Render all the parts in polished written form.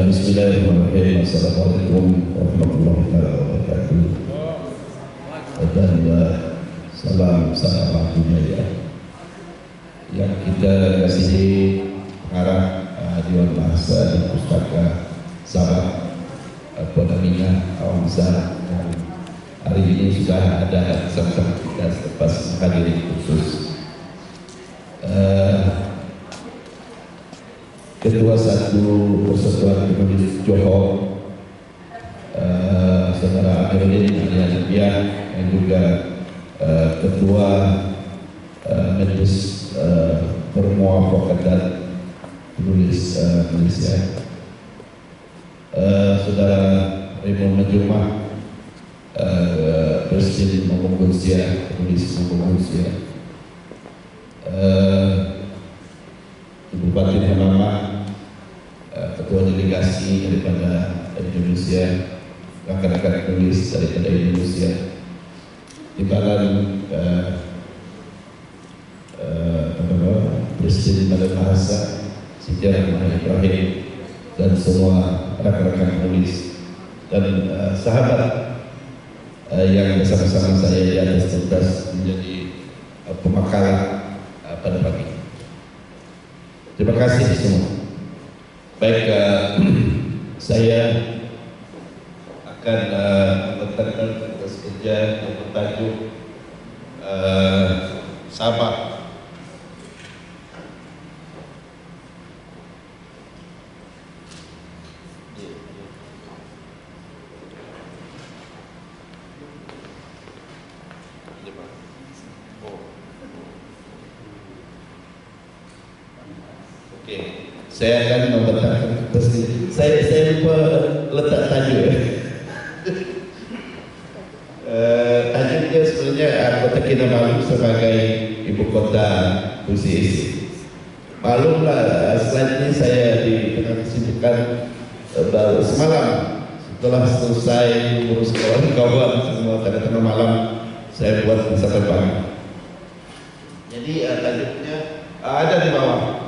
Bismillahirrahmanirrahim. Assalamualaikum warahmatullahi wabarakatuh. Dan salam sahabat budaya yang kita kasihi pengarah Dewan Bahasa dan Pustaka Sabah Puan Aminah Awamzah, dan hari ini sudah ada bersama kita selepas menghadiri khusus Ketua Satu Persatuan Penulis Johor, Saudara Amiruddin Alian, dan juga Ketua Majelis Permuafakatan Penulis Malaysia, Saudara Remo Majumah, Presiden Mongolsia, Penulis Mongolsia, Bupati Manama, Ketua Delegasi daripada Indonesia, rakan-rakan penulis daripada Indonesia, Timbalan Presiden Badan Bahasa Siti Rahmah Ibrahim, dan semua rakan-rakan penulis dan sahabat yang bersama-sama saya di atas tuntas menjadi pemakaran pada pagi. Terima kasih semua. Baik, saya akan menentangkan tugas kerja yang bertajuk Sabah. Saya akan membentangkan saya lupa letak tajuk. Tajuknya sebenarnya Kota Kinabalu sebagai ibu kota Puisi Isi. Maklumlah, slide ini saya di tengah kesibukan baru semalam setelah selesai urus kawan-kawan semua tengah-tengah malam saya buat sampai pagi. Jadi tajuknya ada di bawah.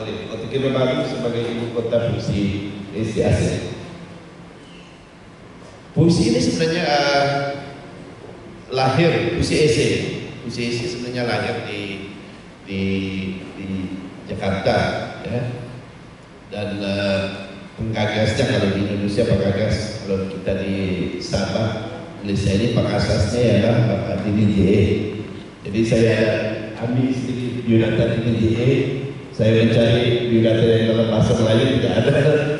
Kota Kinabalu sebagai ibu kota Puisi Isi Asia. Puisi ini sebenarnya lahir Puisi Isi sebenarnya lahir di Jakarta, ya. Dan penggagasnya, kalau di Indonesia pengagas, kalau kita di Sabah Malaysia ini pengasasnya ialah Bapak Dini J.A. Jadi saya ambil sedikit biodata Dini J.A. Saya mencari biodata yang dalam bahasa Melayu tidak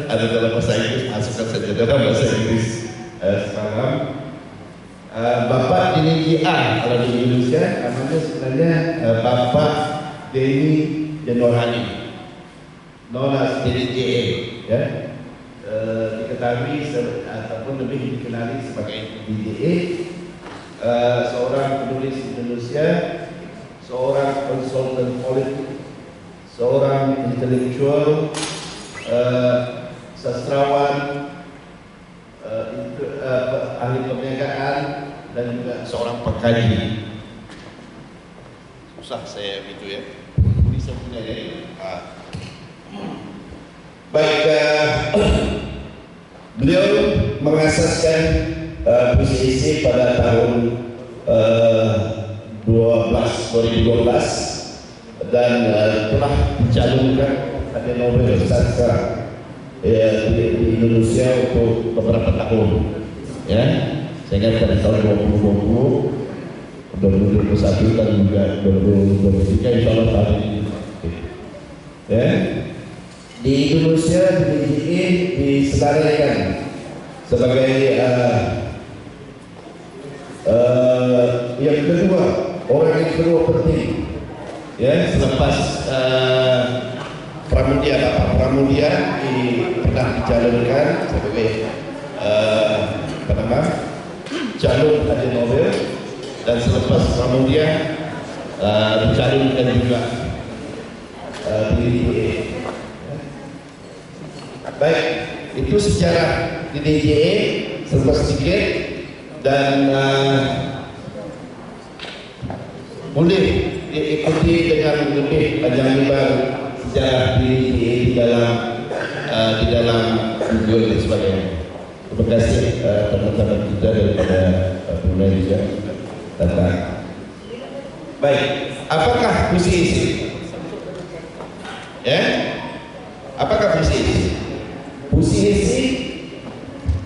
ada dalam bahasa Inggris, masukkan saja dalam bahasa Inggris sekarang. Bapak Dini J.A. kalau di Indonesia namanya sebenarnya Bapak Deni Januarani, known as Dini J.A. ya. Diketahui ataupun lebih dikenali sebagai Dini J.A. Seorang penulis Indonesia, seorang konsultan politik, seorang intelektual, sastrawan, ahli perniagaan, dan juga seorang pengkaji. Susah saya itu ya, bisa punya ya. Baik, beliau mengasaskan Puisi Isi pada tahun 2012 dan telah dicalonkan ada Nobel Sastra di Indonesia untuk beberapa tahun, ya. Saya ingat pada tahun 2020, 2021 dan juga 2023 insya Allah tahun ini, ya. Di Indonesia DJI diselenggarakan sebagai yang kedua, orang yang kedua penting, ya, selepas Pramudia. Bapak Pramudia pernah dicalonkan sebagai calon hadiah Nobel, dan selepas Pramudia dicalonkan juga di baik, itu secara di DJE serba sedikit, dan boleh diikuti dengan lebih panjang lebar sejarah di dalam di dalam Google dan sebagainya. Terima kasih teman-teman kita daripada Brunei juga datang. Baik, apakah fungsi isi? Ya, apakah fungsi isi? Fungsi isi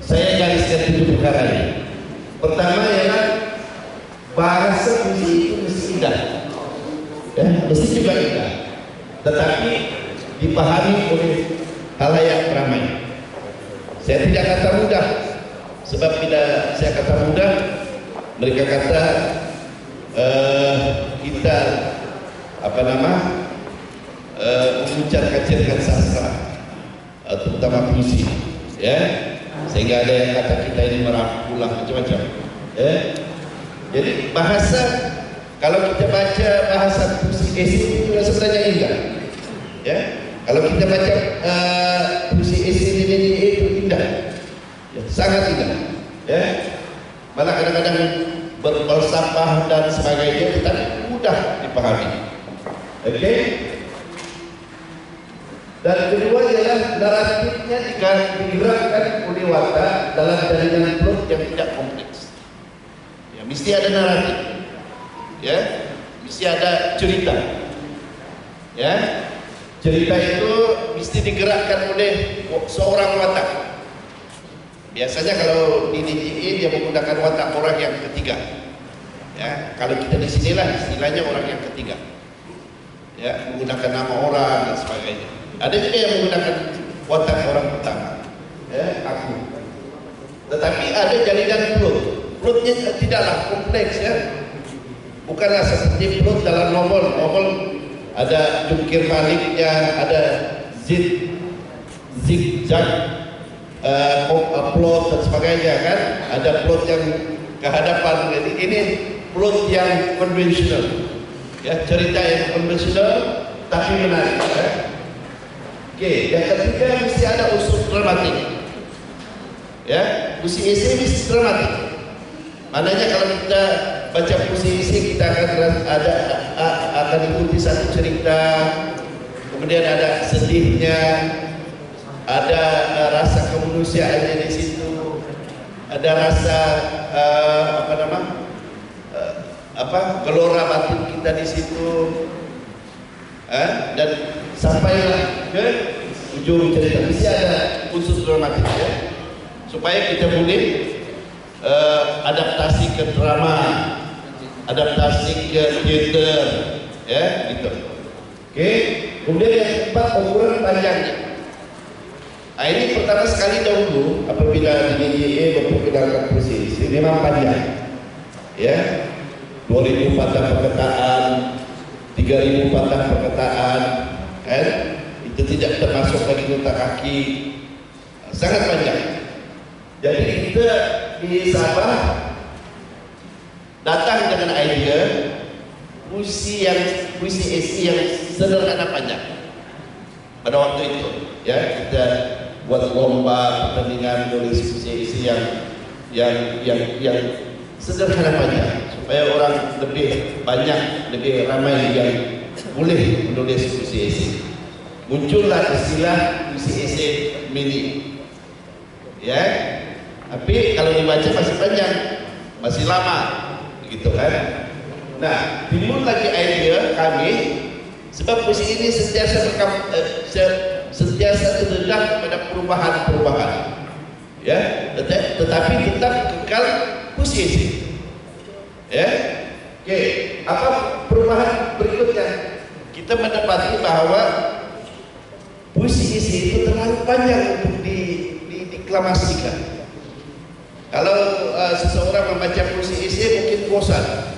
saya gariskan 7 perkara ini. Pertama ialah bahasa fungsi itu mesti indah, ya, mesti juga indah, tetapi dipahami oleh halayak ramai. Saya tidak kata mudah, sebab bila saya kata mudah, mereka kata kita mengucapkan sastra, terutama puisi, ya, sehingga ada yang kata kita ini merangkulah macam-macam, ya. Jadi bahasa, kalau kita baca bahasa puisi itu sebenarnya indah, ya. Kalau kita baca puisi ini itu indah, ya, sangat indah, ya. Malah kadang-kadang berfalsafah dan sebagainya, tetapi mudah dipahami. Oke. Dan kedua ialah naratifnya digerakkan oleh watak dalam jaringan plot yang tidak kompleks. Ya, mesti ada naratif, ya, mesti ada cerita, ya. Cerita itu mesti digerakkan oleh seorang watak. Biasanya kalau di DJI dia menggunakan watak orang yang ketiga, ya. Kalau kita di sinilah istilahnya orang yang ketiga, ya, menggunakan nama orang dan sebagainya. Ada juga yang menggunakan watak orang pertama, ya, aku. Tetapi ada jalinan plot. Plotnya tidaklah kompleks, ya. Bukanlah seperti plot dalam novel. Novel ada jungkir baliknya, ada zigzag, plot dan sebagainya, kan. Ada plot yang kehadapan. Jadi ini plot yang konvensional, ya, cerita yang konvensional tapi menarik, ya. Oke, yang ketiga mesti ada unsur dramatik, ya. Puisi isi mesti dramatik. Maknanya kalau kita baca puisi isi, kita akan ikuti satu cerita, kemudian ada sedihnya, ada rasa kemanusiaannya di situ, ada rasa gelora batin kita di situ, dan sampailah ke ujung cerita. Mesti ada unsur dramatik, ya, supaya kita boleh adaptasi ke drama, adaptasi ke teater, ya, gitu. Oke. Kemudian yang keempat, ukuran panjangnya. Nah, ini pertama sekali dahulu apabila di DJI memperkenalkan puisi ini memang panjang, ya, 2000 patah perkataan, 3000 patah perkataan, kan? Itu tidak termasuk lagi nota kaki, sangat panjang. Jadi kita di Sabah datang dengan idea puisi esi yang sederhana panjang pada waktu itu, ya. Kita buat lomba pertandingan menulis puisi esi yang sederhana panjang, supaya orang lebih banyak, lebih ramai yang boleh menulis puisi esi. Muncullah istilah puisi esi mini, ya. Tapi kalau dibaca masih panjang, masih lama, gitu kan. Nah, timbul lagi idea kami, sebab puisi ini sentiasa terdedah kepada perubahan-perubahan, ya, tetapi tetap kekal puisi isi, ya. Oke, apa perubahan berikutnya? Kita mendapati bahwa puisi isi itu terlalu panjang untuk diklamasikan. Kalau seseorang membaca puisi isi mungkin bosan,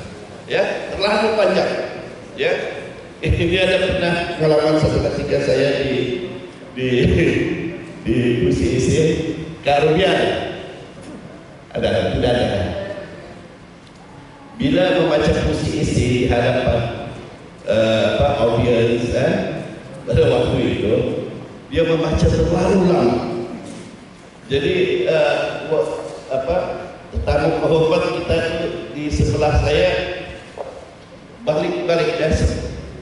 ya, terlalu panjang, ya. Ini ada pernah pengalaman satu ketika saya di puisi isi Karunia, tidak ada. Bila membaca puisi isi di hadapan audiens, pada waktu itu dia membaca terlalu lama. Jadi tamu kehormat kita di sebelah saya balik-balik dan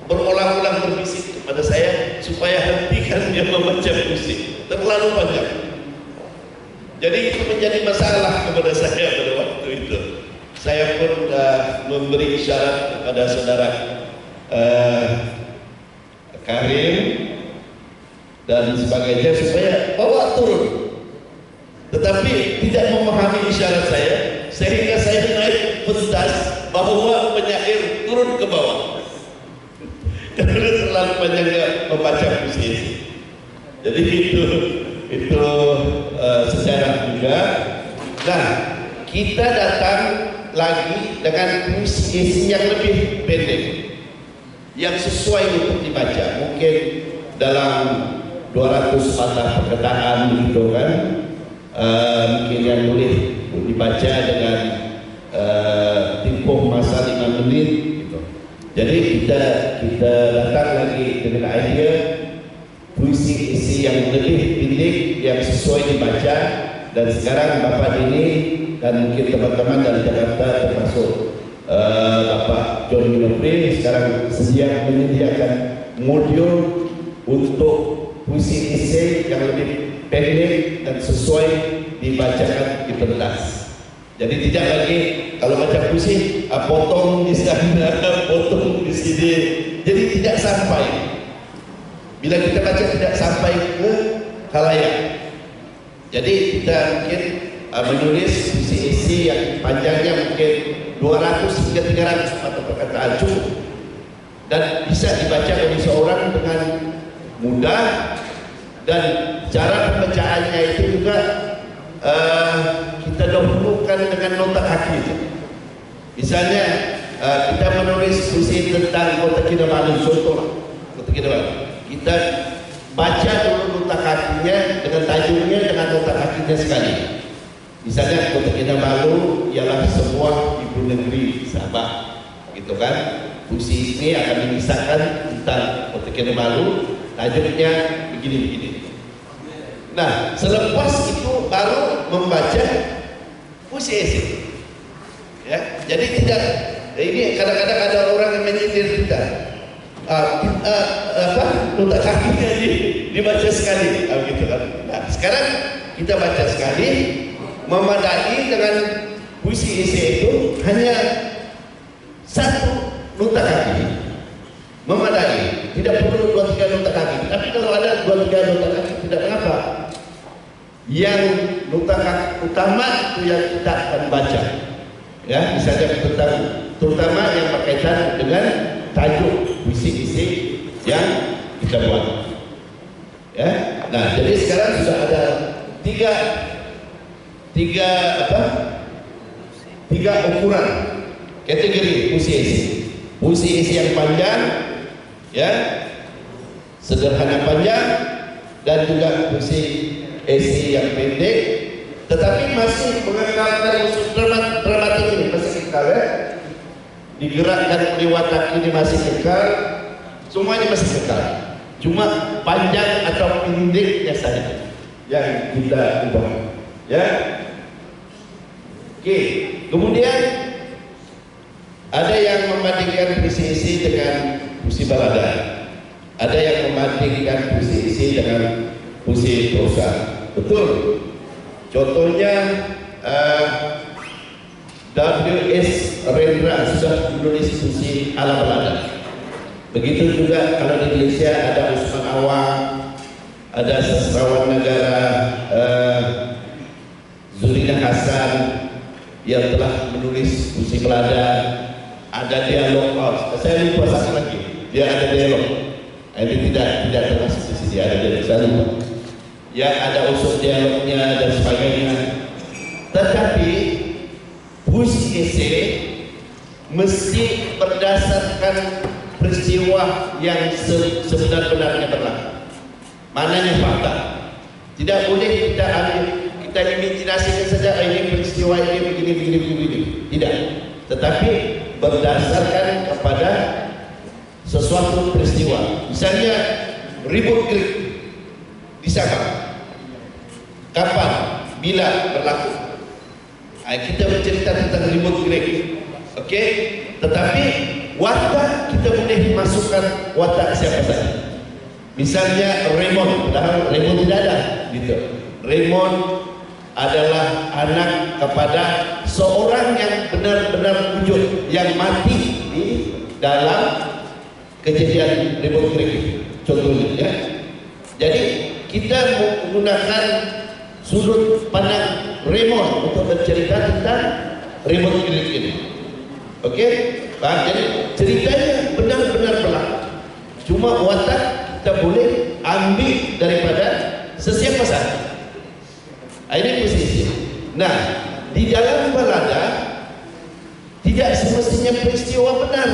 berulang-ulang berbisik kepada saya supaya hentikan dia membaca puisi. terlalu banyak. Jadi itu menjadi masalah kepada saya pada waktu itu. Saya pun memberi isyarat kepada saudara Karim dan sebagainya supaya bawa turun. Tetapi tidak memahami isyarat saya, sehingga saya naik pentas bawa penyair turun ke bawah. Karena terlalu panjangnya membaca puisi. Jadi itu sejarah juga. Nah, kita datang lagi dengan puisi yang lebih pendek, yang sesuai untuk dibaca. Mungkin dalam 200 patah perkataan gitu kan, mungkin yang boleh dibaca dengan tempoh masa 5 menit gitu. Jadi kita datang lagi dengan idea puisi-puisi yang lebih pendek yang sesuai dibaca. Dan sekarang Bapak ini dan mungkin teman-teman dari Jakarta termasuk Bapak John Minopri sekarang sedia menyediakan modul untuk puisi-puisi yang lebih pendek dan sesuai dibacakan di pentas. Jadi tidak lagi kalau baca puisi potong di sana, potong di sini. Jadi tidak sampai. Bila kita baca tidak sampai ke khalayak. Jadi kita mungkin menulis puisi-puisi yang panjangnya mungkin 200 hingga 300 atau perkataan cukup dan bisa dibaca oleh seorang dengan mudah, dan cara pembacaannya itu juga kita dahulukan dengan nota kaki. Misalnya kita menulis puisi tentang Kota Kinabalu, contoh Kota Kinabalu, kita baca dulu nota kakinya dengan tajuknya dengan nota kakinya sekali. Misalnya Kota Kinabalu ialah sebuah ibu negeri Sabah, gitu kan? Puisi ini akan mengisahkan tentang Kota Kinabalu, tajuknya begini-begini. Nah, selepas itu baru membaca puisi. Ya, jadi tidak. Ini kadang-kadang ada orang yang menyindir kita. Nota kakinya dibaca sekali, gitu kan? Nah, sekarang kita baca sekali, memadai dengan puisi itu hanya satu nota kaki, memadai, tidak perlu 2-3 nota kaki. Tapi kalau ada 2-3 nota kaki tidak mengapa. Yang nota kaki utama itu yang kita akan baca, ya, misalnya tentang terutama yang berkaitan dengan tajuk puisi-puisi yang kita buat, ya. Nah, jadi sekarang sudah ada tiga ukuran kategori puisi-puisi. Puisi-puisi yang panjang, ya, sederhana panjang, dan juga puisi-puisi yang pendek, tetapi masih mengekalkan unsur dramatik ini masih kekal, ya. Digerakkan oleh watak ini masih kekal, semuanya masih kekal. Cuma panjang atau pendeknya saja yang kita ubah, ya. Oke, kemudian ada yang membandingkan puisi-puisi dengan puisi balada, ada yang membandingkan puisi-puisi dengan puisi prosa. Betul. Contohnya W.S. Rendra sudah menulis puisi ala balada. Begitu juga kalau di Indonesia ada Usman Awang, ada sastrawan negara Zulina Hasan yang telah menulis puisi balada. Ada dialog, saya lupa satu lagi, dia ada dialog. Ini tidak termasuk di sini, ada dialog, saya lupa. Ya, ada unsur dialognya dan sebagainya. Tetapi puisi esai mesti berdasarkan peristiwa yang sebenar-benarnya berlaku. Mananya fakta. Tidak boleh kita imajinasikan saja ini peristiwa ini begini. Tidak. Tetapi berdasarkan kepada sesuatu peristiwa. Misalnya ribut Greek di Sabah. Kapan? Bila berlaku? Kita bercerita tentang ribut Greek. Oke? Tetapi watak kita boleh masukkan watak siapa saja. Misalnya Raymond, padahal Raymond tidak ada gitu. Raymond adalah anak kepada seorang yang benar-benar wujud, yang mati di dalam kejadian Raymond Creek contohnya ya. Jadi kita menggunakan sudut pandang Raymond untuk bercerita tentang Raymond Creek ini. Oke? Jadi ceritanya benar-benar berlaku. Cuma watak kita boleh ambil daripada sesiapa saja. Ini posisi. Nah, di dalam balada tidak semestinya peristiwa benar.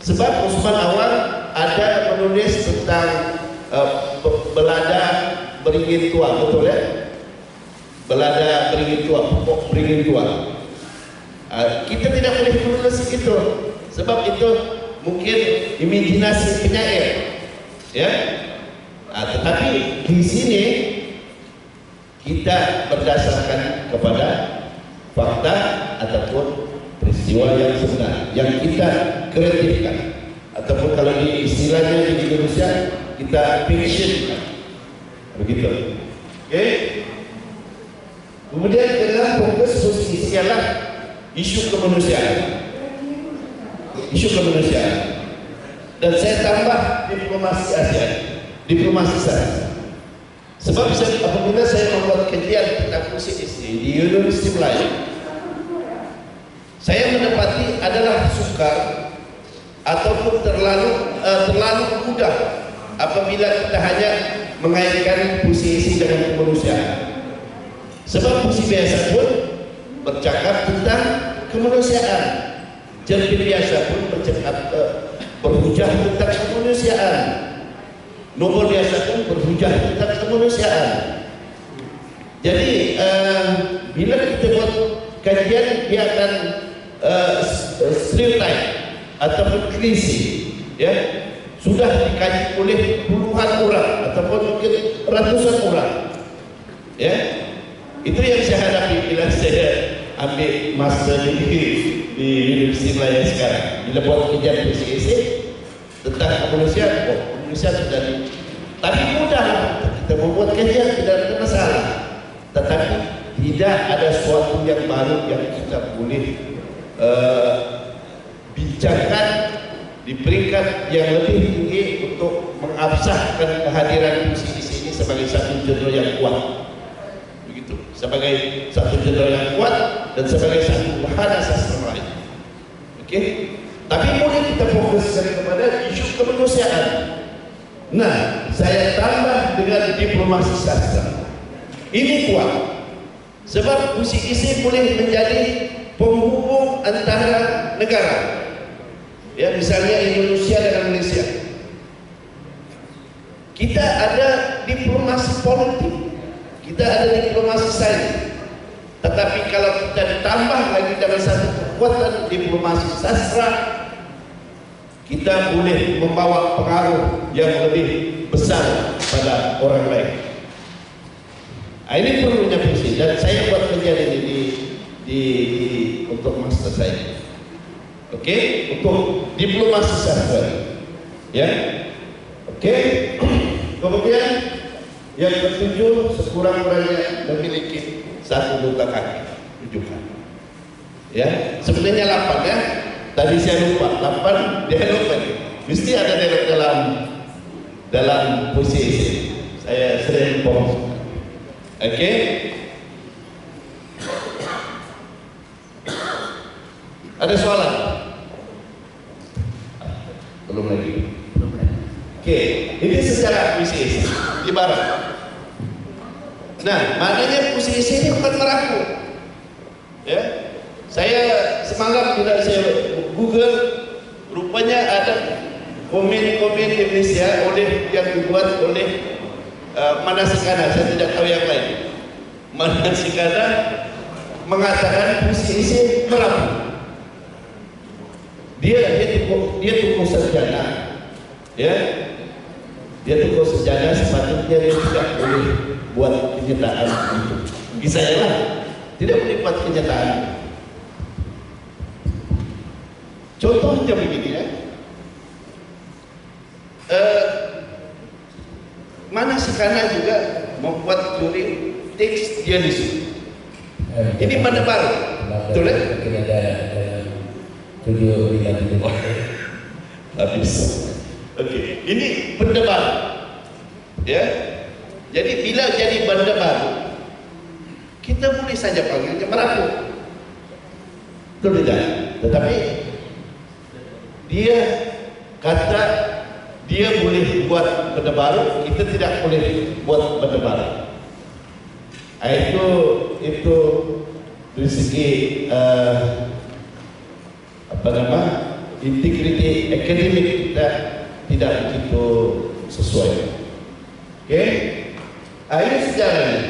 Sebab Usman Awang ada menulis tentang belada beringin tua, betul ya? Belada beringin tua, pokok beringin tua. Kita tidak boleh menulis itu, sebab itu mungkin imajinasi penyair, ya. Tetapi di sini kita berdasarkan kepada fakta ataupun peristiwa yang sebenar yang kita kreatifkan, ataupun kalau di istilahnya di Indonesia kita fiction, begitu. Oke. Kemudian dalam fokus posisi ialah isu kemanusiaan, isu kemanusiaan, dan saya tambah diplomasi ASEAN, diplomasi saya. Sebab apabila saya membuat kajian tentang posisi di Universiti Melayu, saya mendapati adalah sukar ataupun terlalu mudah apabila kita hanya mengaitkan posisi dengan kemanusiaan. Sebab puisi biasa pun bercakap tentang kemanusiaan, cerpen biasa pun berhujah tentang kemanusiaan, novel biasa pun berhujah tentang kemanusiaan. Jadi bila kita buat kajian, dia akan stereotype ataupun klise, ya, sudah dikaji oleh puluhan orang ataupun mungkin ratusan orang, ya. Itu yang saya hadapi bila saya ambil master di Universiti Melayu sekarang. Bila buat kajian PCC tentang kemanusiaan, Indonesia sudah di. Tapi mudah kita membuat kajian, tidak ada masalah. Tetapi tidak ada sesuatu yang baru yang kita boleh bincangkan di peringkat yang lebih tinggi untuk mengabsahkan kehadiran PCC ini sebagai satu jurnal yang kuat. Sebagai satu jurnal yang kuat dan sebagai satu wahana sastra Melayu. Oke? Tapi boleh kita fokuskan kepada isu kemanusiaan. Nah, saya tambah dengan diplomasi sastra. Ini kuat. Sebab puisi isi boleh menjadi penghubung antara negara. Ya, misalnya Indonesia dengan Malaysia. Kita ada diplomasi politik. Kita ada diplomasi sains, tetapi kalau kita ditambah lagi dengan satu kekuatan diplomasi sastra, kita boleh membawa pengaruh yang lebih besar pada orang lain. Ini perlunya visi, dan saya buat kajian ini untuk master saya. Oke, untuk diplomasi sastra, ya. Oke, kemudian yang ketujuh, sekurang-kurangnya memiliki satu luka kaki, rujukan. Ya, sebenarnya 8 ya. Tadi saya lupa, 8 dialog lagi. Mesti ada dialog dalam puisi. Saya sering polos. Oke. Ada soalan? Belum lagi. Oke, ini secara puisi ibarat. Nah, maknanya puisi ini bukan meraku. Ya, saya semalam bila saya Google, rupanya ada komen-komen Indonesia yang dibuat oleh Manasikana. Saya tidak tahu yang lain. Manasikana mengatakan puisi ini meraku. Dia tokoh sarjana, ya. Dia tokoh sejarah, sepatutnya dia tidak boleh buat kenyataan itu. Bagi saya lah, tidak boleh buat kenyataan. Contohnya begini ya, Manasikana juga membuat teori tekstialisme. Ini benda baru, betul ya? Mungkin ada studio di dalam habis. Oke, ini benda baru, ya. Jadi bila jadi benda baru, kita boleh saja panggilnya merapu, betul tidak? Tetapi dia kata dia boleh buat benda baru, kita tidak boleh buat benda baru. Itu dari segi integriti akademik kita tidak begitu sesuai. Oke, ini sejarahnya.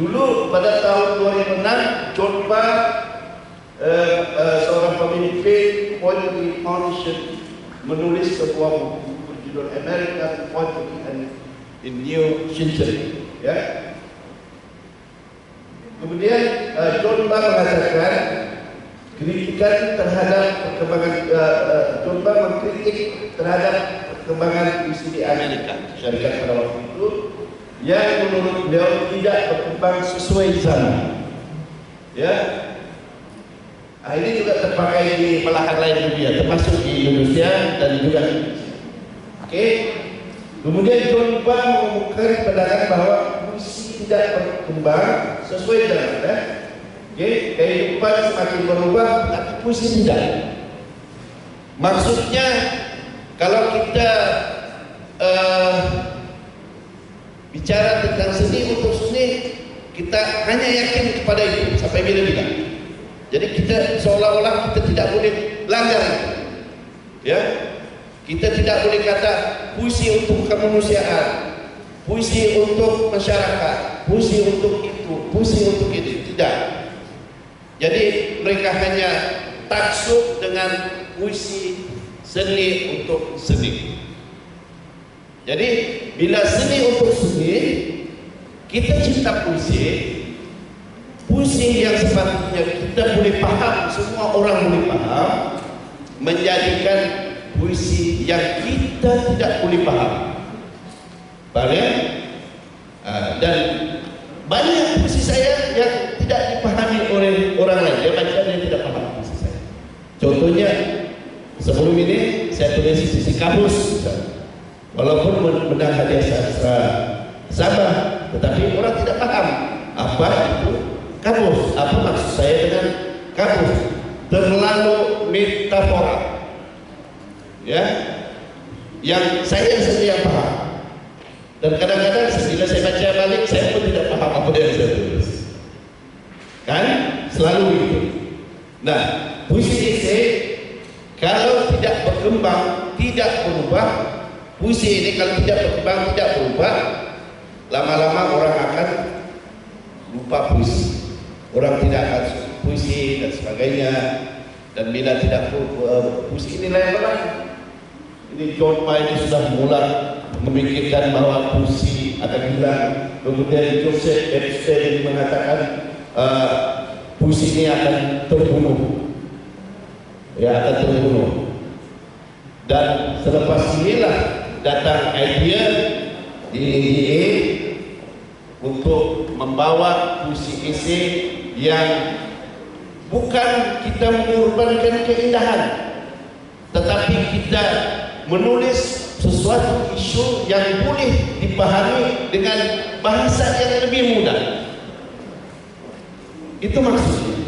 Dulu pada tahun 2006, John Barr, seorang pemimpin Poetry Foundation, menulis sebuah buku berjudul American Poetry in New Century. Ya. Kemudian John Barr mengatakan kritikan terhadap perkembangan John Barr mengkritik terhadap perkembangan puisi di Amerika Syarikat pada waktu itu yang menurut beliau tidak berkembang sesuai zaman. Ya, ini juga terpakai di belahan lain dunia, termasuk di Indonesia dan juga. Oke. Kemudian John Barr mengemukakan pandangan bahwa puisi tidak berkembang sesuai zaman. Oke, kehidupan semakin berubah, tapi puisi tidak. Maksudnya, kalau kita bicara tentang seni untuk seni, kita hanya yakin kepada itu sampai bila-bila. Jadi kita seolah-olah kita tidak boleh langgar itu. Ya, kita tidak boleh kata puisi untuk kemanusiaan, puisi untuk masyarakat, puisi untuk itu, puisi untuk itu. Tidak. Jadi mereka hanya taksub dengan puisi seni untuk seni. Jadi bila seni untuk seni, kita cipta puisi, puisi yang sepatutnya kita boleh paham, semua orang boleh paham, menjadikan puisi yang kita tidak boleh paham. Banyak dan banyak puisi saya yang tidak dipahami oleh orang lain. Dia baca dia tidak paham puisi saya. Contohnya sebelum ini saya tulis puisi kamus, walaupun menang hadiah sastra Sabah, tetapi orang tidak paham apa itu kamus. Apa maksud saya dengan kamus? Terlalu metafora. Ya, yang saya sendiri yang paham. Dan kadang-kadang bila saya baca balik, saya pun tidak paham apa yang saya tulis. Kan? Selalu begitu. Nah, puisi esai kalau tidak berkembang, tidak berubah, puisi ini kalau tidak berkembang, tidak berubah, lama-lama orang akan lupa puisi. Orang tidak akan puisi dan sebagainya. Dan bila tidak puisi inilah yang benar. Ini John Barr ini sudah mulai memikirkan bahwa puisi akan hilang. Kemudian Joseph Epstein mengatakan puisi ini akan terbunuh. Ya, akan terbunuh. Dan selepas inilah datang idea di NDA untuk membawa puisi esai yang bukan kita mengorbankan keindahan, tetapi kita menulis sesuatu isu yang boleh dipahami dengan bahasa yang lebih mudah. Itu maksudnya.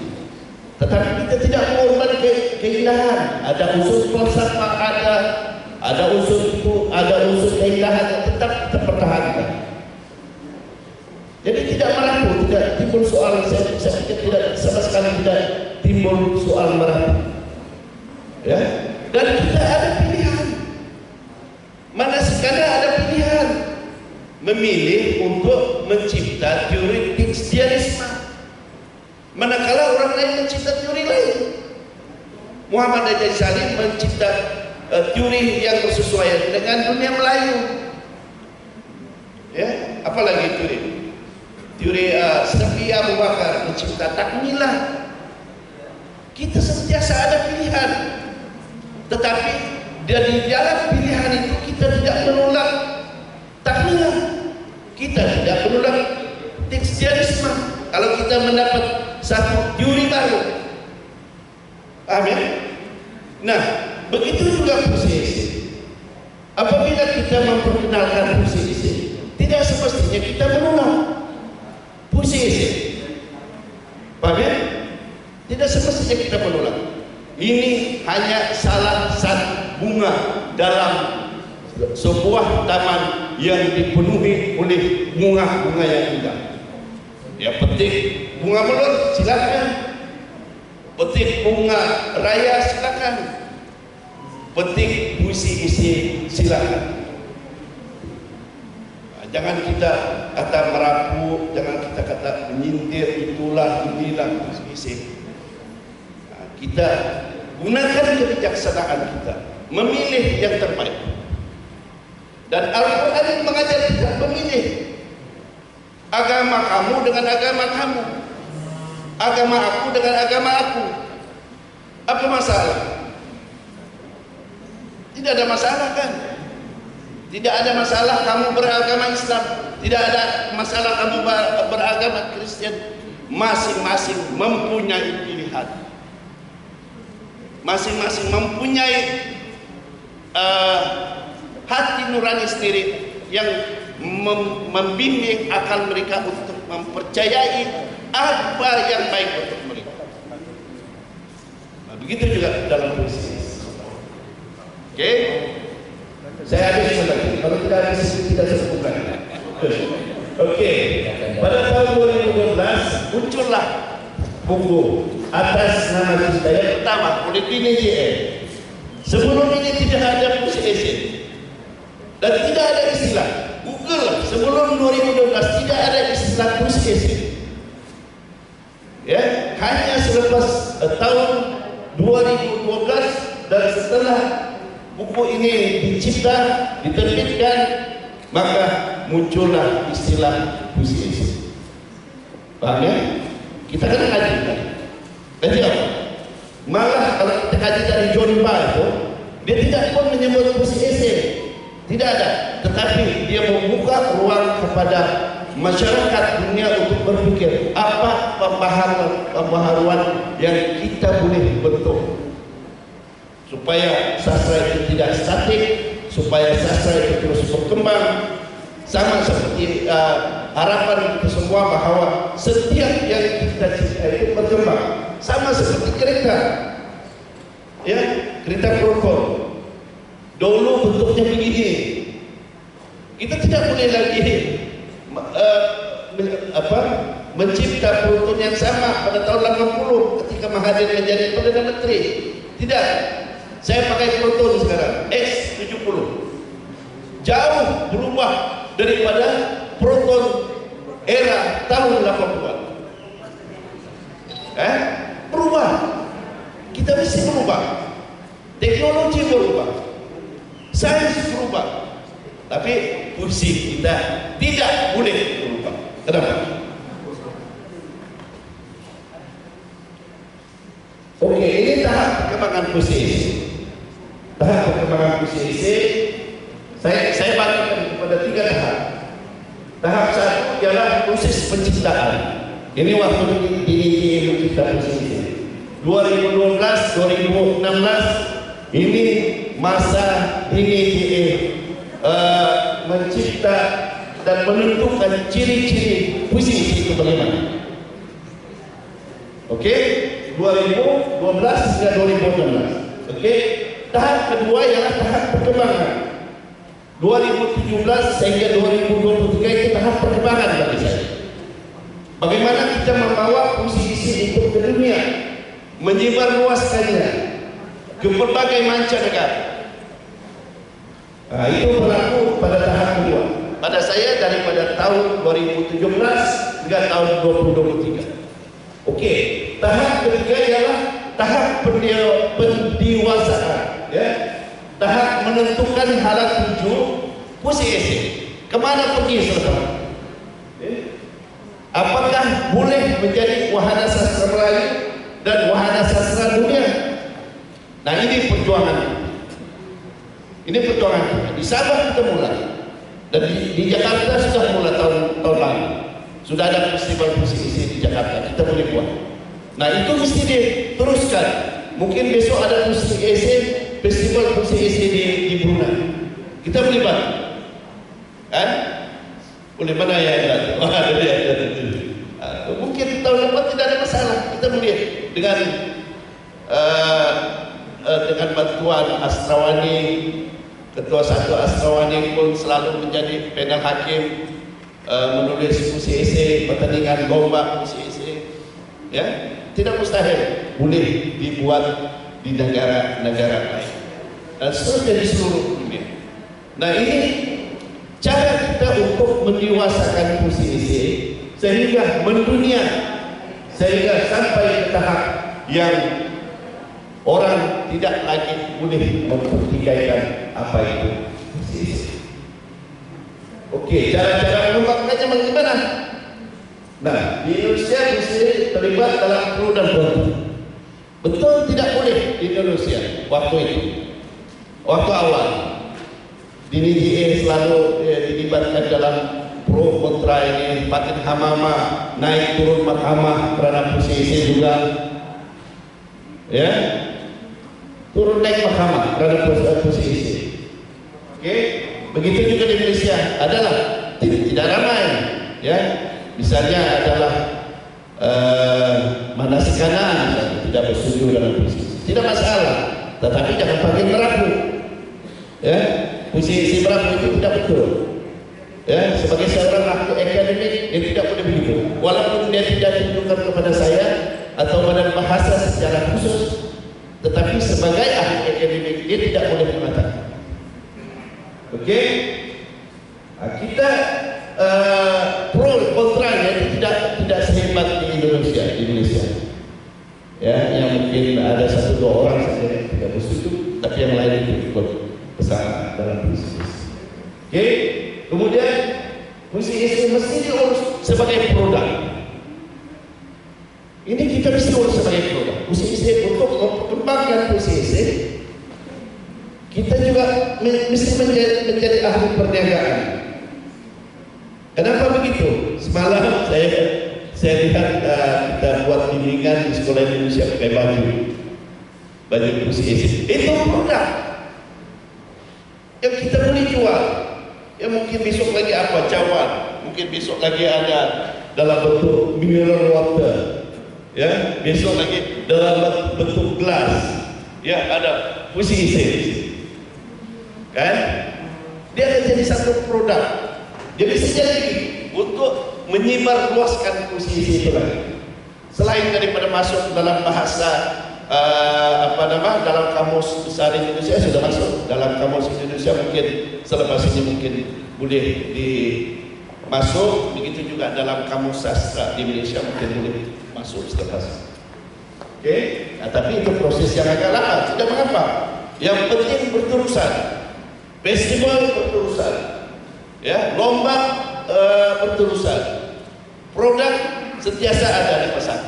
Tetapi kita tidak mengorbankan keindahan. Ada unsur falsafah, ada unsur itu, ada unsur keindahan yang tetap kita pertahankan. Jadi tidak merapu, tidak timbul soal. Saya pikir tidak sama sekali tidak timbul soal merapu. Ya, dan kita ada pilihan. Manakala ada pilihan memilih untuk mencipta teori tekstialisme, manakala orang lain mencipta teori lain. Muhammad Ajai Salim mencipta teori yang bersesuaian dengan dunia Melayu. Ya, apalagi teori Syafi'i Abu Bakar mencipta takmilah. Kita sentiasa ada pilihan, tetapi dari dalam pilihan itu kita tidak menolak takmilah. kita mendapat satu teori baru. Paham ya? Nah, begitu juga puisi isi. Apabila kita memperkenalkan puisi isi, tidak semestinya kita menolak puisi isi. Paham ya? Tidak semestinya kita menolak. Ini hanya salah satu bunga dalam sebuah taman yang dipenuhi oleh bunga-bunga yang indah. Ya, petik bunga melon silakan, petik bunga raya silakan, petik puisi isi silakan. Jangan kita kata merapu, jangan kita kata menyindir, itulah inilah puisi isi. Kita gunakan kebijaksanaan kita, memilih yang terbaik. Dan Al-Quran mengajar kita memilih agama kamu dengan agama kamu, agama aku dengan agama aku. Apa masalah? Tidak ada masalah kan? Tidak ada masalah kamu beragama Islam, tidak ada masalah kamu beragama Kristen. Masing-masing mempunyai pilihan, masing-masing mempunyai hati nurani sendiri yang membimbing akal mereka untuk mempercayai apa yang baik untuk mereka. Nah, begitu juga dalam puisi. Oke, saya habis lagi. Kalau tidak habis tidak sebutkan. Oke, pada tahun 2012 muncullah buku atas nama kita yang pertama oleh Dini JM. Sebelum ini tidak ada puisi isi dan tidak ada istilah. Google sebelum 2012 tidak ada istilah puisi isi. Ya, hanya selepas tahun 2012 dan setelah buku ini dicipta, diterbitkan, maka muncullah istilah puisi isi. Paham ya? Kita kan kaji kan? Kaji apa? Malah kalau kita kaji dari John Ball itu, dia tidak pun menyebut puisi isi. Tidak ada, tetapi dia membuka ruang kepada masyarakat dunia untuk berpikir apa pembaharuan yang kita boleh bentuk supaya sastra itu tidak statik, supaya sastra itu terus berkembang. Sama seperti harapan kita semua bahwa setiap yang kita cipta itu berkembang. Sama seperti kereta, ya, kereta proton. Dulu bentuknya begini. Kita tidak boleh lagi mencipta proton yang sama pada tahun 80 ketika Mahathir menjadi Perdana Menteri. Tidak. Saya pakai proton sekarang X70. Jauh berubah daripada proton era tahun 80-an. Berubah. Kita mesti berubah. Teknologi berubah. Sains berubah. Tapi puisi kita tidak boleh berubah. Kenapa? Oke, ini tahap perkembangan puisi. Tahap perkembangan puisi saya bagikan kepada 3 tahap. Tahap 1 ialah proses penciptaan. Ini waktu ini mencipta puisi. 2012, 2016 ini masa ini mencipta dan menentukan ciri-ciri puisi itu bagaimana. Oke, 2012 hingga 2016. Oke, tahap kedua ialah tahap perkembangan. 2017 sehingga 2023 itu tahap perkembangan bagi saya. Bagaimana kita membawa puisi itu ke dunia, menyebar luaskannya ke berbagai mancanegara. Nah, itu berlaku pada tahap kedua. Pada saya daripada tahun 2017 hingga tahun 2023. Oke, tahap ketiga ialah tahap pendewasaan, ya. Tahap menentukan halat tuju puisi isi. Kemana pergi saudara? Apakah boleh menjadi wahana sastra Melayu dan wahana sastra dunia? Nah, ini perjuangan. Ini perjuangan kita. Di Sabah kita mulai, dan di Jakarta sudah mulai tahun lalu. Sudah ada festival musik isi di Jakarta, kita boleh buat. Nah itu mesti diteruskan. Mungkin besok ada musik isi, festival musik isi di Brunei. Kita boleh buat, kan? Boleh mana ya? Mungkin tahun depan tidak ada masalah. Kita boleh dengan bantuan Astrawani, Ketua Satu Astrawani pun selalu menjadi panel hakim, menulis musik isi, pertandingan lomba musik isi, ya tidak mustahil, boleh dibuat di negara-negara lain dan seterusnya di seluruh dunia. Nah ini cara kita untuk mendewasakan musik isi sehingga mendunia, sehingga sampai ke tahap yang orang tidak lagi boleh mempertikaikan apa itu musik isi. Oke, cara-cara mengembangkannya bagaimana? Nah, di Indonesia musik terlibat dalam pro dan kontra. Betul tidak boleh di Indonesia waktu itu, waktu awal. Dini DA selalu dilibatkan dalam pro kontra ini. Fatin Hamama naik turun mahkamah kerana musik juga, ya, turun naik mahkamah kerana musik. Oke, begitu juga di Indonesia adalah tidak ramai, ya. Misalnya adalah Manasikana tidak bersetuju dengan musik, tidak masalah, tetapi jangan pakai merapu, ya. Musik merapu itu tidak betul, ya. Sebagai seorang ahli akademik dia tidak boleh begitu, walaupun dia tidak tunjukkan kepada saya atau badan bahasa secara khusus, tetapi sebagai ahli akademik dia tidak boleh mengatakan. Oke, kita pro kontranya itu tidak sehebat di Indonesia, ya, yang mungkin ada 1-2 orang saja yang tidak bersetuju, tapi yang lain itu ikut bersama dalam bisnis. Oke, kemudian musik isi mesti diurus sebagai produk. Ini kita mesti urus sebagai produk. Musik isi untuk memperkembangkan musik isi, kita juga mesti menjadi ahli perniagaan. Kenapa begitu? Semalam saya lihat kita buat bimbingan di sekolah Indonesia pakai baju musik isi. Itu produk yang kita boleh jual. Ya mungkin besok lagi apa? Cawan. Mungkin besok lagi ada dalam bentuk mineral water. Ya, besok lagi dalam bentuk gelas. Ya, ada musik isi. Kan? Dia akan jadi satu produk. Dia bisa jadi untuk menyebar luaskan musik itu lagi. Selain daripada masuk dalam bahasa dalam kamus besar Indonesia sudah masuk dalam kamus Indonesia, mungkin selepas ini mungkin boleh dimasuk, begitu juga dalam kamus sastra di Indonesia mungkin boleh masuk selepas. Oke, nah, tapi itu proses yang agak lama, tidak mengapa. Yang penting berterusan, festival berterusan, ya, lomba berterusan, produk sentiasa ada di pasar.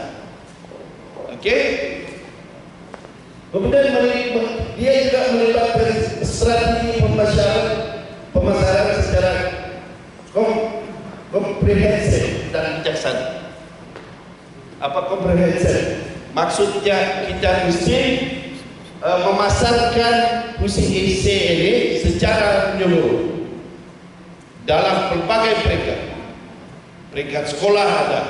Oke. Kemudian dia juga melibatkan strategi pemasaran secara komprehensif dan bijaksana. Apa komprehensif? Maksudnya kita mesti memasarkan musik isi ini secara menyeluruh dalam berbagai peringkat sekolah ada,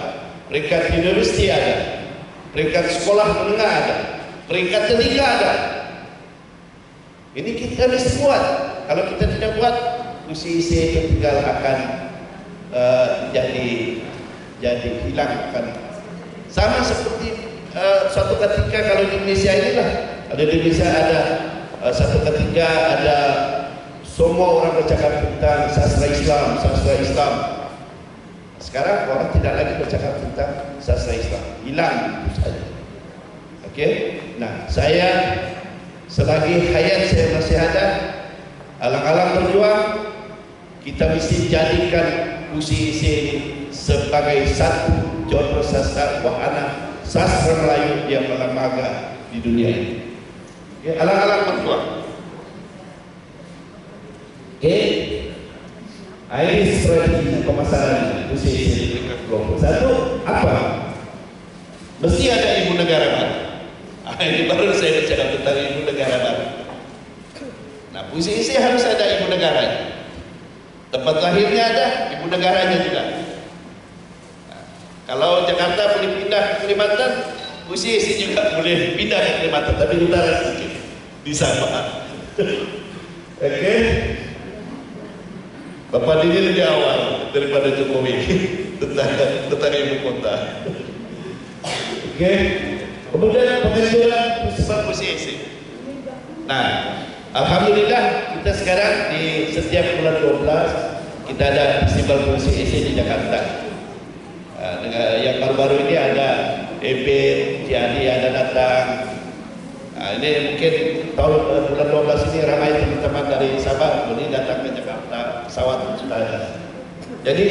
peringkat universiti ada, peringkat sekolah menengah ada, peringkat tinggi ada. Ini kita mesti buat. Kalau kita tidak buat, musik isi itu tinggal akan jadi hilang akan. Sama seperti suatu ketika kalau di Indonesia inilah, ada di Indonesia ada satu ketika ada semua orang bercakap tentang sastra Islam. Sekarang orang tidak lagi bercakap tentang sastra Islam, hilang itu saja. Oke, nah saya selagi hayat saya masih ada, alang-alang berjuang, kita mesti jadikan musik isi ini sebagai satu genre sastra wahana sastra Melayu yang berlembaga di dunia ini. Ya, alang-alang berjuang. Oke. Ini strategi pemasaran UCC di peringkat kelompok. Satu, apa? Mesti ada ibu negara baru. Ini baru saya bicara tentang ibu negara baru. Nah, UCC harus ada ibu negara. Tempat lahirnya ada, ibu negaranya juga. Nah, kalau Jakarta boleh pindah ke Kalimantan, UCC juga boleh pindah ke Kalimantan, tapi utara sedikit di Sabah. Oke. Bapak ini lebih awal daripada Jokowi tentang ibu kota. Oke. Kemudian pengajuan pusat UCC. Nah, alhamdulillah kita sekarang di setiap bulan 12 kita ada festival UCC di Jakarta. Yang baru-baru ini ada EP, Ciadi ada datang. Nah, ini mungkin tahun bulan 12 ini ramai teman-teman dari Sabah boleh datang ke Jakarta, pesawat sudah ada. Jadi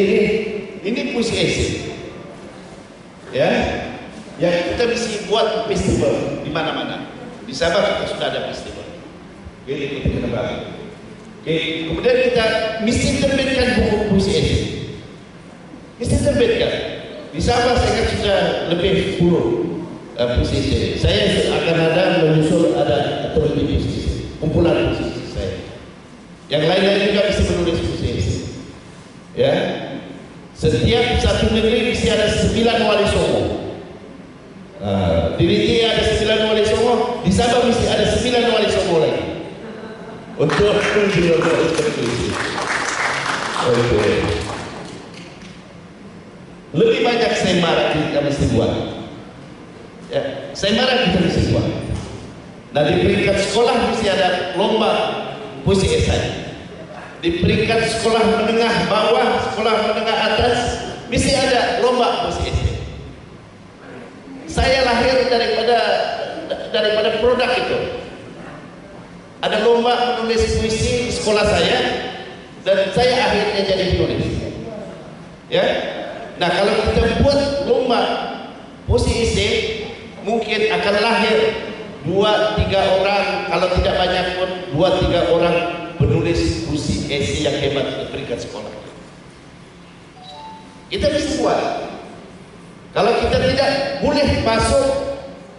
ini UCC, ya, yang kita mesti buat festival di mana-mana. Di Sabah kita sudah ada festival. Oke, itu kita bahas. Oke, kemudian kita mesti terbitkan buku UCC. Mesti terbitkan. Di Sabah saya kan sudah lebih 10. UCC. Saya akan ada menyusul ada atau lebih UCC, kumpulan UCC saya. Yang lain-lain juga bisa menulis UCC. Ya, setiap satu negeri bisa ada 9 wali songo. Di Riti ada 9 wali songo, di Sabah mesti ada 9 wali songo lagi. Untuk UCC. Oke. Lebih banyak seminar kita mesti buat. Ya, seminar kita mesti buat. Nah, di peringkat sekolah mesti ada lomba puisi esai. Di peringkat sekolah menengah bawah, sekolah menengah atas mesti ada lomba puisi esai. Saya lahir daripada produk itu. Ada lomba menulis puisi di sekolah saya dan saya akhirnya jadi penulis. Ya. Nah, kalau kita buat lomba puisi esai, mungkin akan lahir 2-3 orang, kalau tidak banyak pun 2-3 orang penulis puisi esai yang hebat di peringkat sekolah. Kita bisa buat. Kalau kita tidak boleh masuk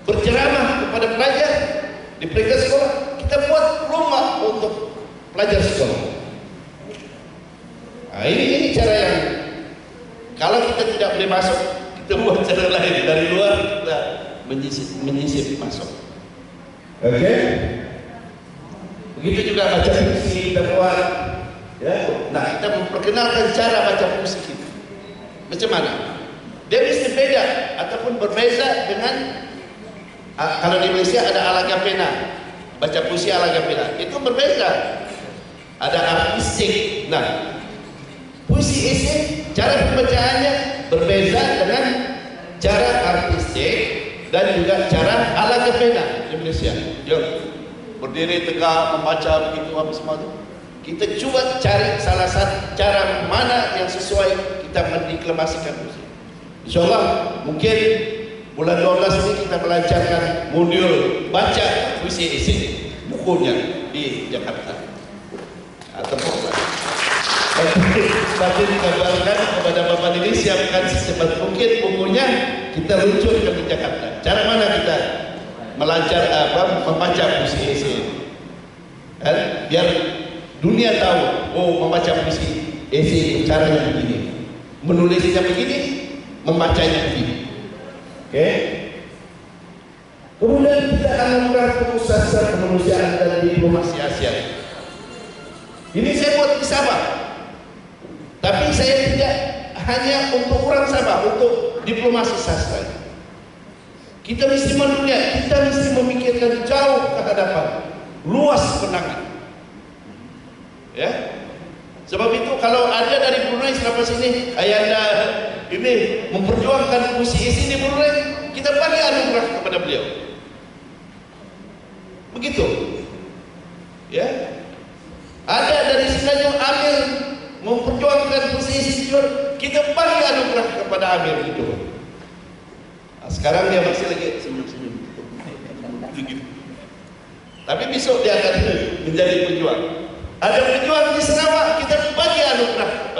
berceramah kepada pelajar di peringkat sekolah, kita buat lomba untuk pelajar sekolah. Nah, ini cara yang kalau kita tidak boleh masuk, kita buat cara lain dari luar, kita menyisip masuk. Oke. Begitu juga baca puisi kita buat. Ya. Nah, kita memperkenalkan cara baca puisi kita. Macam mana? Dia mesti beda ataupun berbeza dengan kalau di Malaysia ada Alaga Pena, baca puisi Alaga Pena. Itu berbeza. Ada artistik. Nah, puisi esai cara pembacaannya berbeza dengan cara artistik dan juga cara Alaga Pena di Malaysia. Jom berdiri tegak membaca begitu apa semua itu. Kita coba cari salah satu cara mana yang sesuai kita mendeklamasikan puisi. InsyaAllah mungkin bulan 12 ini kita melancarkan modul baca puisi esai bukunya di Jakarta. Tempatlah. Tapi dikabarkan kepada Bapak ini siapkan secepat mungkin bukunya kita luncurkan di Jakarta. Cara mana kita melancar membaca puisi esai? Biar dunia tahu, oh membaca puisi esai caranya begini, menulisnya begini, membacanya begini. Oke? Kemudian kita akan melakukan pengusahaan kemanusiaan dan diplomasi ASEAN. Ini saya buat di Sabah. Tapi saya tidak hanya untuk orang Sabah, untuk diplomasi sastra. Kita mesti mendunia, kita mesti memikirkan jauh ke hadapan, luas penangan. Ya, sebab itu kalau ada dari Brunei selepas ini, ayahanda ini memperjuangkan puisi esai di Brunei, kita bagi anugerah kepada beliau. Begitu. Ya, ada dari Sinajung Amir memperjuangkan puisi esai, kita bagi anugerah kepada Amir itu. Nah, sekarang dia masih lagi senyum-senyum. Tapi besok dia akan menjadi pejuang. Ada pejuang di Sarawak, kita bagi anugerah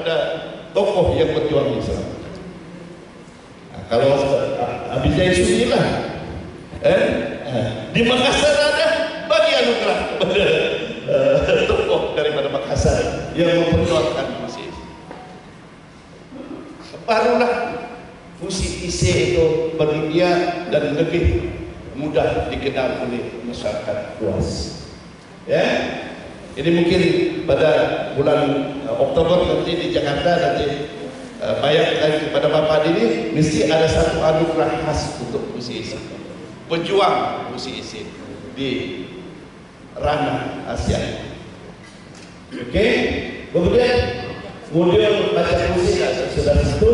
tokoh yang berjuang Islam. Nah, kalau Habib Zaid Suni lah, di Makassar ada, bagi anugerah kepada tokoh daripada Makassar yang memperjuangkan fungsi. Barulah fungsi IC itu berdunia dan lebih mudah dikenal oleh masyarakat luas. Ya, ini mungkin pada bulan Oktober nanti di Jakarta nanti bayangkan kepada Bapak ini mesti ada satu anugerah khas untuk fungsi IC, pejuang fungsi IC di ranah Asia. Oke, kemudian model baca puisi sudah tentu,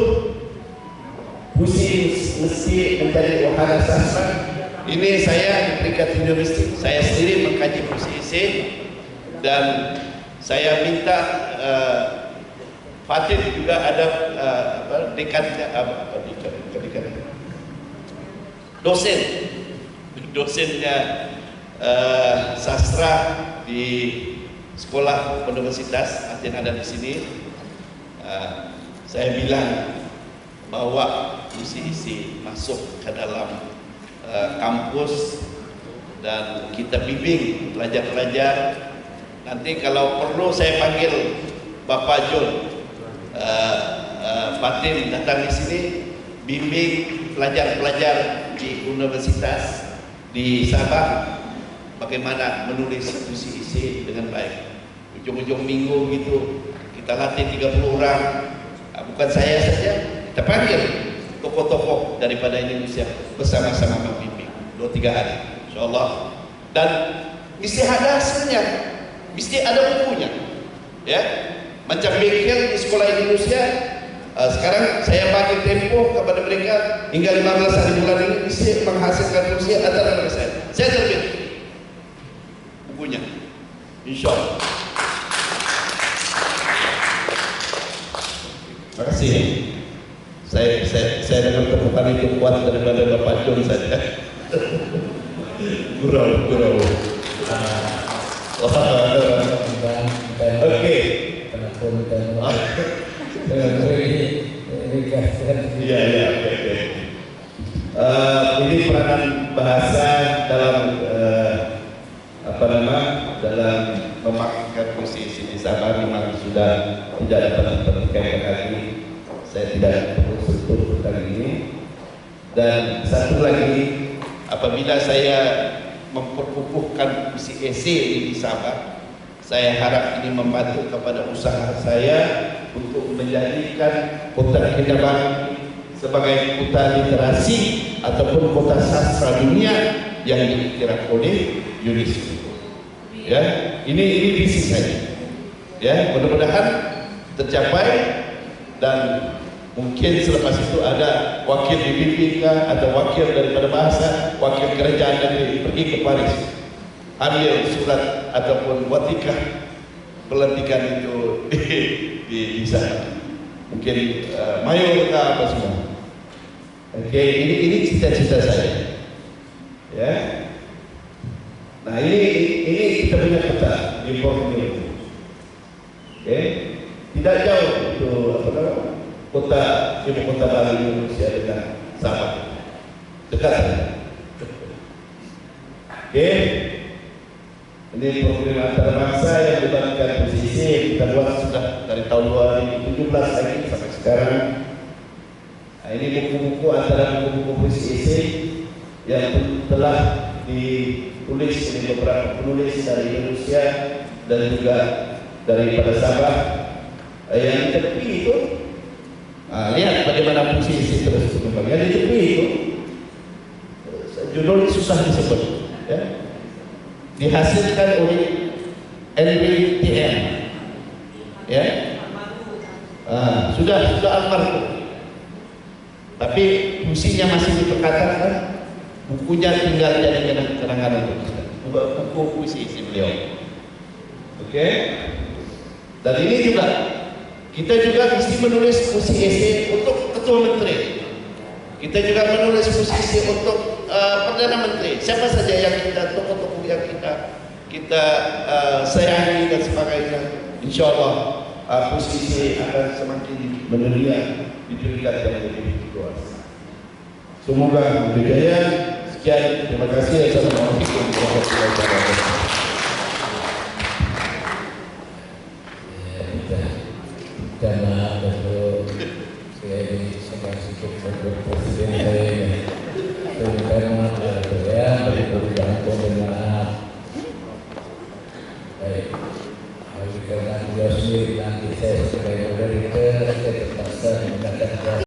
puisi mesti mencari wahana sastra. Ini saya di peringkat universiti, saya sendiri mengkaji puisi IC dan saya minta Fatih juga ada dekannya, dosennya sastra di sekolah universitas yang ada di sini. Saya bilang bahwa puisi IC masuk ke dalam kampus dan kita bimbing pelajar-pelajar. Nanti kalau perlu saya panggil Bapak John Fatim datang di sini bimbing pelajar-pelajar di universitas di Sabah bagaimana menulis puisi IC dengan baik. Ujung-ujung minggu gitu kita latih 30 orang. Bukan saya saja, kita panggil tokoh-tokoh daripada Indonesia bersama-sama membimbing 2-3 hari, insyaallah. Dan mesti ada hasilnya, mesti ada bukunya, ya. Macam bengkel di sekolah Indonesia. Sekarang saya bagi tempo kepada mereka hingga 15 hari bulan ini mesti menghasilkan puisi antara mereka saya terbit bukunya, insyaallah. Terima kasih. Saya dengan tepukan itu kuat daripada Bapak John saja. Gurau. Oke. Iya. Ini peranan bahasa dalam dalam memakaikan puisi di Sabah memang sudah tidak dapat diperhatikan lagi. Saya tidak perlu sentuh tentang ini. Dan satu lagi, apabila saya memperkukuhkan puisi esai di Sabah, saya harap ini membantu kepada usaha saya untuk menjadikan Kota Kinabalu sebagai kota literasi ataupun kota sastra dunia yang diiktiraf oleh UNESCO. Ya, ini visi saya. Ya, mudah-mudahan tercapai dan mungkin selepas itu ada wakil BPK atau wakil daripada bahasa, wakil kerajaan negeri pergi ke Paris, ambil surat ataupun watikah pelantikan itu di sana. Mungkin mayor ke apa semua. Oke, ini cita-cita saya. Ya. Nah, ini kita punya peta di Borneo. Oke, tidak jauh itu kota ibu kota baru Indonesia dengan Sabah, dekat. Oke, ini program antarabangsa yang dibangun posisi kita buat sudah dari tahun 2017 lagi sampai sekarang. Nah, ini buku-buku antara buku-buku puisi yang telah ditulis oleh beberapa penulis dari Indonesia dan juga daripada Sabah. Yang di tepi itu, lihat bagaimana puisi terus berkembang. Yang di tepi itu, judulnya susah disebut, ya. Dihasilkan oleh NBTN, ya. Sudah almarhum. Tapi puisinya masih diperkatakan, bukunya tinggal jadi kenangan buku puisi beliau. Oke. Dan ini juga kita juga mesti menulis puisi esai untuk ketua menteri. Kita juga menulis puisi esai untuk perdana menteri. Siapa saja yang kita tokoh-tokoh yang kita sayangi dan sebagainya. Insyaallah posisi akan semakin mendunia di tingkat yang lebih luas. Semoga berjaya. Sekian, terima kasih. Assalamualaikum warahmatullahi wabarakatuh. Karena untuk saya ini sangat cukup presiden saya